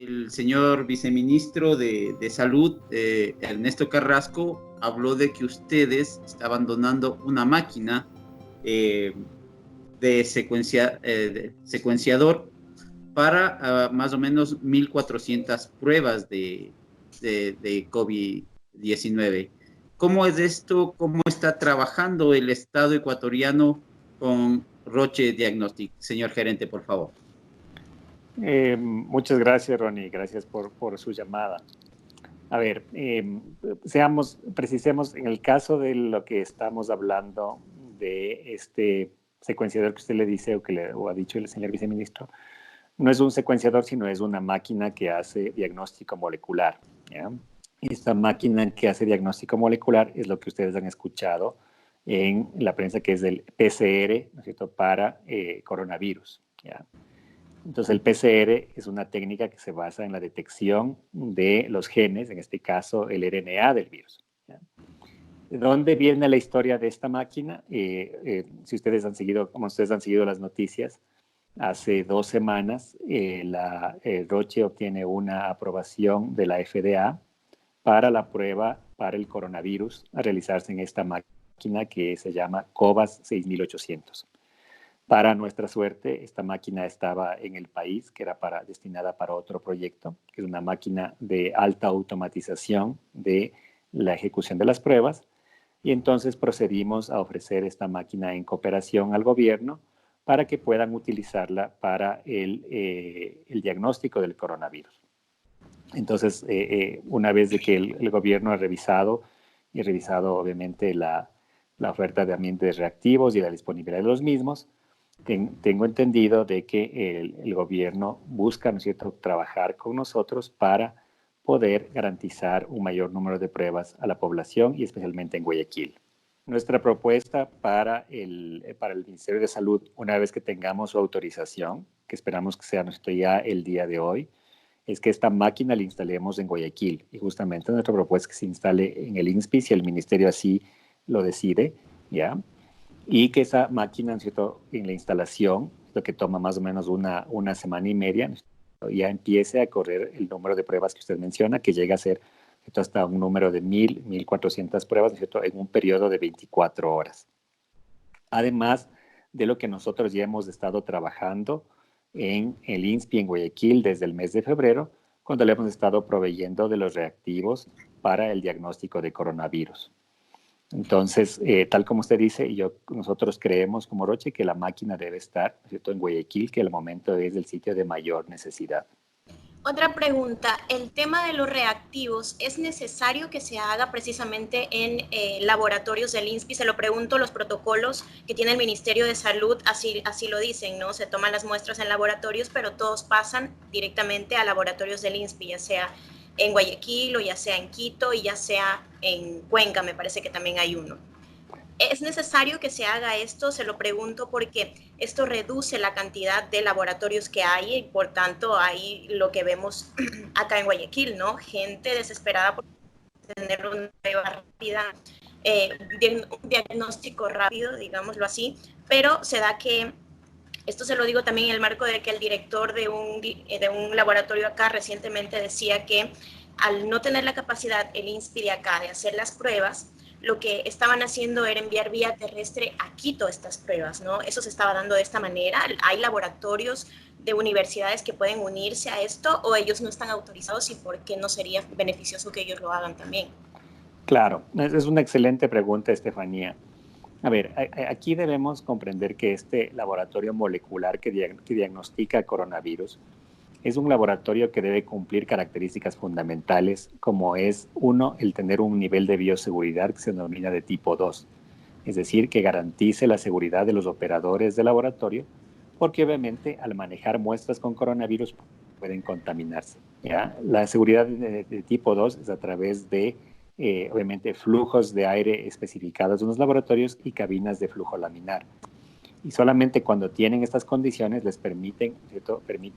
el señor viceministro de Salud, Ernesto Carrasco, habló de que ustedes estaban donando una máquina eh, de secuenciador para más o menos 1.400 pruebas de COVID-19. ¿Cómo es esto? ¿Cómo está trabajando el Estado ecuatoriano con Roche Diagnostic? Señor gerente, por favor. Muchas gracias, Ronnie. Gracias por su llamada. A ver, precisemos en el caso de lo que estamos hablando de este secuenciador que usted le dice o ha dicho el señor viceministro, no es un secuenciador, sino es una máquina que hace diagnóstico molecular, ¿ya? Y esta máquina que hace diagnóstico molecular es lo que ustedes han escuchado en la prensa, que es el PCR, ¿no es cierto?, para coronavirus, ¿ya? Entonces, el PCR es una técnica que se basa en la detección de los genes, en este caso el RNA del virus, ¿ya? ¿De dónde viene la historia de esta máquina? Si ustedes han seguido, como ustedes han seguido las noticias, hace 2 semanas Roche obtiene una aprobación de la FDA para la prueba para el coronavirus a realizarse en esta máquina que se llama Cobas 6800. Para nuestra suerte, esta máquina estaba en el país, que era destinada para otro proyecto, que es una máquina de alta automatización de la ejecución de las pruebas, y entonces procedimos a ofrecer esta máquina en cooperación al gobierno para que puedan utilizarla para el diagnóstico del coronavirus. Entonces, una vez de que el gobierno ha revisado obviamente la oferta de ambientes reactivos y la disponibilidad de los mismos, tengo entendido de que el gobierno busca, ¿no es cierto?, trabajar con nosotros para poder garantizar un mayor número de pruebas a la población y especialmente en Guayaquil. Nuestra propuesta para el Ministerio de Salud, una vez que tengamos su autorización, que esperamos que sea ya el día de hoy, es que esta máquina la instalemos en Guayaquil. Y justamente nuestra propuesta es que se instale en el INSPI, si el ministerio así lo decide, ¿ya? Y que esa máquina, ¿cierto?, en la instalación, lo que toma más o menos una semana y media, ya empiece a correr el número de pruebas que usted menciona, que llega a ser, ¿cierto?, hasta un número de 1.400 pruebas, ¿cierto?, en un periodo de 24 horas. Además de lo que nosotros ya hemos estado trabajando en el INSPI en Guayaquil desde el mes de febrero, cuando le hemos estado proveyendo de los reactivos para el diagnóstico de coronavirus. Entonces, tal como usted dice, nosotros creemos como Roche que la máquina debe estar, ¿cierto?, en Guayaquil, que al momento es el sitio de mayor necesidad. Otra pregunta, el tema de los reactivos, ¿es necesario que se haga precisamente en laboratorios del INSPI? Se lo pregunto, los protocolos que tiene el Ministerio de Salud así lo dicen, ¿no? Se toman las muestras en laboratorios, pero todos pasan directamente a laboratorios del INSPI, ya sea en Guayaquil o ya sea en Quito y ya sea en Cuenca, me parece que también hay uno. ¿Es necesario que se haga esto? Se lo pregunto porque esto reduce la cantidad de laboratorios que hay y por tanto hay lo que vemos acá en Guayaquil, ¿no? Gente desesperada por tener una prueba rápida, un diagnóstico rápido, digámoslo así, pero se da que, esto se lo digo también en el marco de que el director de un laboratorio acá recientemente decía que al no tener la capacidad el INSPI de acá de hacer las pruebas, lo que estaban haciendo era enviar vía terrestre a Quito estas pruebas, ¿no? Eso se estaba dando de esta manera. ¿Hay laboratorios de universidades que pueden unirse a esto o ellos no están autorizados y por qué no sería beneficioso que ellos lo hagan también? Claro, es una excelente pregunta, Estefanía. A ver, aquí debemos comprender que este laboratorio molecular que diagnostica coronavirus es un laboratorio que debe cumplir características fundamentales, como es, uno, el tener un nivel de bioseguridad que se denomina de tipo 2, es decir, que garantice la seguridad de los operadores del laboratorio, porque obviamente al manejar muestras con coronavirus pueden contaminarse, ¿ya? La seguridad de tipo 2 es a través de, obviamente, flujos de aire especificados en los laboratorios y cabinas de flujo laminar. Y solamente cuando tienen estas condiciones les permite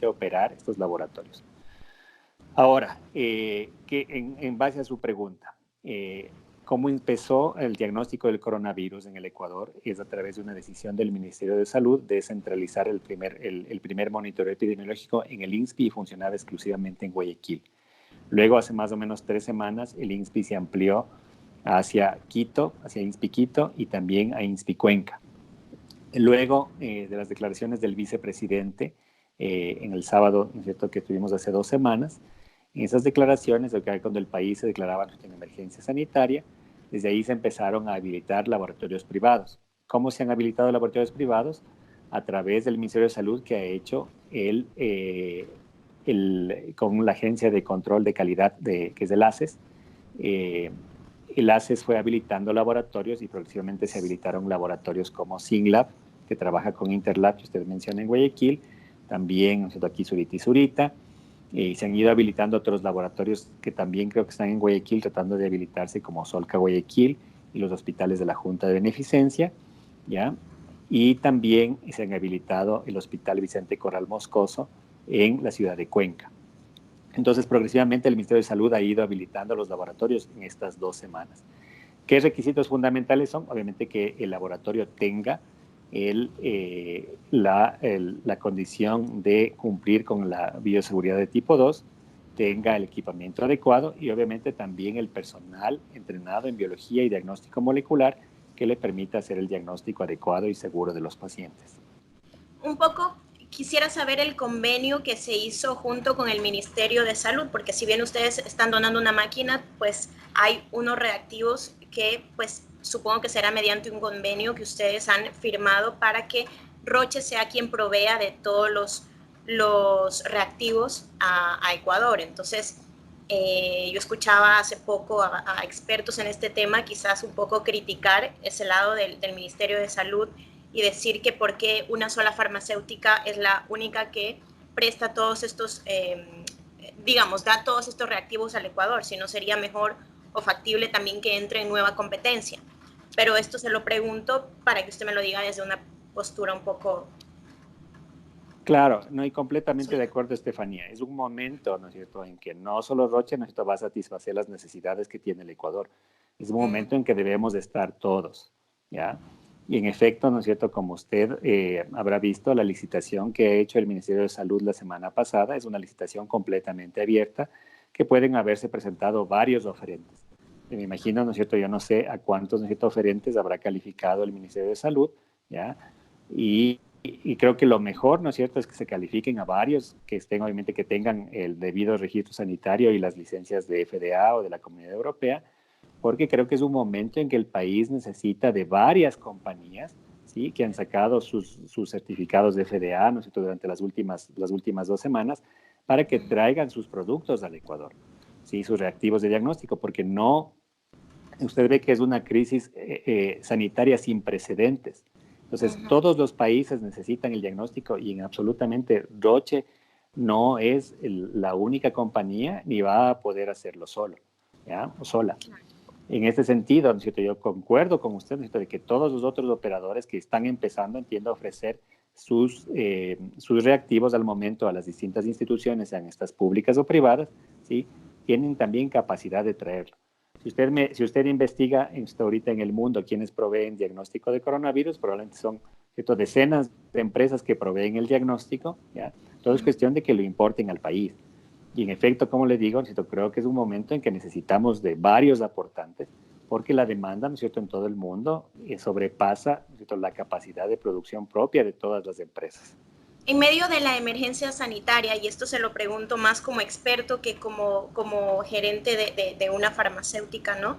operar estos laboratorios. Ahora, en base a su pregunta, cómo empezó el diagnóstico del coronavirus en el Ecuador es a través de una decisión del Ministerio de Salud de centralizar el primer monitoreo epidemiológico en el INSPI y funcionaba exclusivamente en Guayaquil. Luego, hace más o menos 3 semanas, el INSPI se amplió hacia Quito, hacia INSPI Quito y también a INSPI Cuenca. Luego de las declaraciones del vicepresidente en el sábado, ¿no es cierto?, que tuvimos hace 2 semanas, en esas declaraciones, cuando el país se declaraba en emergencia sanitaria, desde ahí se empezaron a habilitar laboratorios privados. ¿Cómo se han habilitado laboratorios privados? A través del Ministerio de Salud, que ha hecho con la Agencia de Control de Calidad, que es el ACES. El ACES fue habilitando laboratorios y progresivamente se habilitaron laboratorios como SINLAB, que trabaja con Interlab, que usted menciona en Guayaquil, también aquí Zurita y Zurita. Y se han ido habilitando otros laboratorios que también creo que están en Guayaquil, tratando de habilitarse, como Solca Guayaquil y los hospitales de la Junta de Beneficencia, ¿ya? Y también se han habilitado el Hospital Vicente Corral Moscoso en la ciudad de Cuenca. Entonces, progresivamente el Ministerio de Salud ha ido habilitando los laboratorios en estas 2 semanas. ¿Qué requisitos fundamentales son? Obviamente que el laboratorio tenga la condición de cumplir con la bioseguridad de tipo 2, tenga el equipamiento adecuado y obviamente también el personal entrenado en biología y diagnóstico molecular que le permita hacer el diagnóstico adecuado y seguro de los pacientes. Un poco quisiera saber el convenio que se hizo junto con el Ministerio de Salud, porque si bien ustedes están donando una máquina, pues hay unos reactivos que pues supongo que será mediante un convenio que ustedes han firmado para que Roche sea quien provea de todos los reactivos a Ecuador. Entonces, yo escuchaba hace poco a expertos en este tema, quizás un poco criticar ese lado del Ministerio de Salud y decir que por qué una sola farmacéutica es la única que presta todos estos, digamos, da todos estos reactivos al Ecuador, si no sería mejor o factible también que entre en nueva competencia. Pero esto se lo pregunto para que usted me lo diga desde una postura un poco... Claro, no, y completamente de acuerdo, Estefanía. Es un momento, ¿no es cierto?, en que no solo Roche, ¿no es cierto?, va a satisfacer las necesidades que tiene el Ecuador. Es un momento en que debemos de estar todos, ¿ya? Y en efecto, ¿no es cierto?, como usted habrá visto, la licitación que ha hecho el Ministerio de Salud la semana pasada es una licitación completamente abierta, que pueden haberse presentado varios oferentes. Y me imagino, ¿no es cierto?, yo no sé a cuántos, ¿no es cierto?, oferentes habrá calificado el Ministerio de Salud, ¿ya? Y creo que lo mejor, ¿no es cierto?, es que se califiquen a varios, que estén, obviamente, que tengan el debido registro sanitario y las licencias de FDA o de la Comunidad Europea, porque creo que es un momento en que el país necesita de varias compañías, ¿sí?, que han sacado sus certificados de FDA, ¿no es cierto?, durante las últimas 2 semanas, para que traigan sus productos al Ecuador, ¿sí?, sus reactivos de diagnóstico, porque no, usted ve que es una crisis sanitaria sin precedentes. Entonces, todos los países necesitan el diagnóstico y en absolutamente Roche no es la única compañía ni va a poder hacerlo solo, ¿ya?, o sola. En este sentido, ¿no es cierto?, yo concuerdo con usted, ¿no es cierto?, de que todos los otros operadores que están empezando, entiendo, a ofrecer sus reactivos al momento a las distintas instituciones, sean estas públicas o privadas, ¿sí?, tienen también capacidad de traerlo. Si usted investiga ahorita en el mundo quienes proveen diagnóstico de coronavirus, probablemente son, ¿cierto?, decenas de empresas que proveen el diagnóstico, ¿ya? Todo es cuestión de que lo importen al país. Y en efecto, como le digo, ¿no es cierto?, creo que es un momento en que necesitamos de varios aportantes, porque la demanda, ¿no es cierto?, en todo el mundo sobrepasa, ¿no es cierto?, la capacidad de producción propia de todas las empresas. En medio de la emergencia sanitaria, y esto se lo pregunto más como experto que como gerente de una farmacéutica, ¿no?,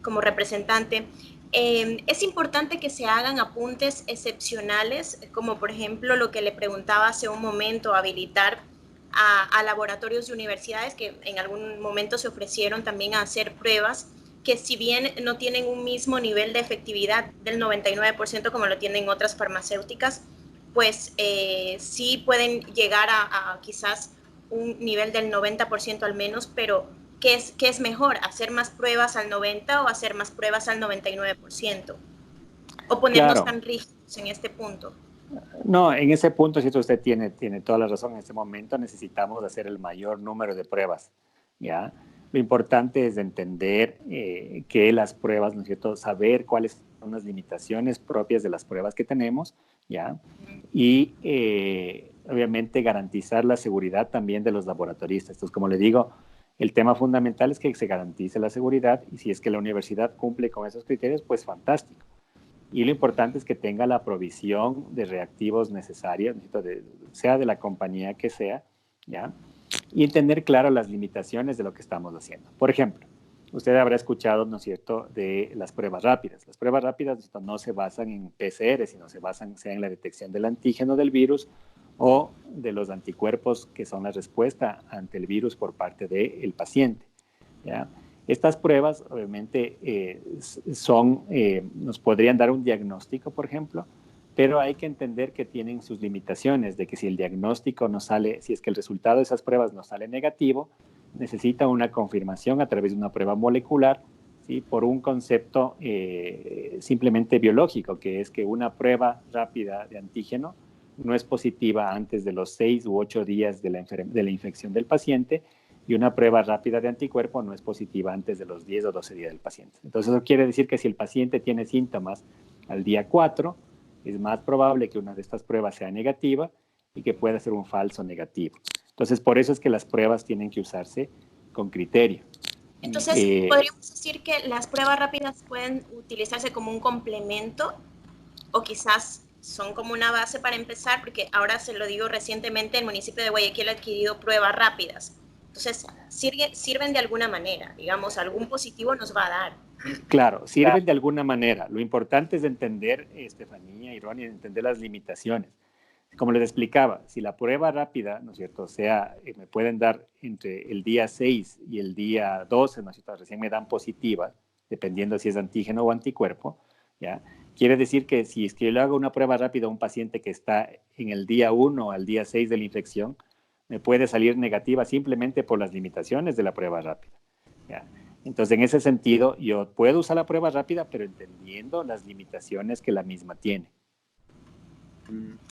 como representante, es importante que se hagan apuntes excepcionales, como por ejemplo lo que le preguntaba hace un momento, habilitar a laboratorios de universidades que en algún momento se ofrecieron también a hacer pruebas que si bien no tienen un mismo nivel de efectividad del 99% como lo tienen otras farmacéuticas, pues sí pueden llegar a quizás un nivel del 90% al menos, pero ¿qué es mejor? ¿Hacer más pruebas al 90% o hacer más pruebas al 99%? ¿O ponernos Claro. tan rígidos en este punto? No, en ese punto, si usted tiene toda la razón. En este momento necesitamos hacer el mayor número de pruebas, ¿ya? Lo importante es entender que las pruebas, ¿no es cierto? Saber cuáles son las limitaciones propias de las pruebas que tenemos, ¿ya? Y obviamente garantizar la seguridad también de los laboratoristas. Entonces, como le digo, el tema fundamental es que se garantice la seguridad y si es que la universidad cumple con esos criterios, pues fantástico. Y lo importante es que tenga la provisión de reactivos necesarios, sea de la compañía que sea, ¿ya? Y entender claro las limitaciones de lo que estamos haciendo. Por ejemplo, usted habrá escuchado, ¿no es cierto?, de las pruebas rápidas. Las pruebas rápidas no se basan en PCR, sino se basan sea en la detección del antígeno del virus o de los anticuerpos que son la respuesta ante el virus por parte del paciente, ¿ya? Estas pruebas, obviamente, nos podrían dar un diagnóstico, por ejemplo, pero hay que entender que tienen sus limitaciones, de que si el diagnóstico no sale, si es que el resultado de esas pruebas no sale negativo, necesita una confirmación a través de una prueba molecular, ¿sí? Por un concepto simplemente biológico, que es que una prueba rápida de antígeno no es positiva antes de los 6 u 8 días de la infección del paciente, y una prueba rápida de anticuerpo no es positiva antes de los 10 o 12 días del paciente. Entonces, eso quiere decir que si el paciente tiene síntomas al día 4, es más probable que una de estas pruebas sea negativa y que pueda ser un falso negativo. Entonces, por eso es que las pruebas tienen que usarse con criterio. Entonces, ¿podríamos decir que las pruebas rápidas pueden utilizarse como un complemento o quizás son como una base para empezar? Porque ahora se lo digo recientemente, el municipio de Guayaquil ha adquirido pruebas rápidas. Entonces, sirven de alguna manera, digamos, algún positivo nos va a dar. Claro, sirven de alguna manera. Lo importante es entender, Estefanía y Ronnie, entender las limitaciones. Como les explicaba, si la prueba rápida, ¿no es cierto? O sea, me pueden dar entre el día 6 y el día 12, ¿no es cierto? Recién me dan positiva, dependiendo si es antígeno o anticuerpo, ¿ya? Quiere decir que si es que yo le hago una prueba rápida a un paciente que está en el día 1 al día 6 de la infección, me puede salir negativa simplemente por las limitaciones de la prueba rápida, ¿ya? Entonces, en ese sentido, yo puedo usar la prueba rápida, pero entendiendo las limitaciones que la misma tiene.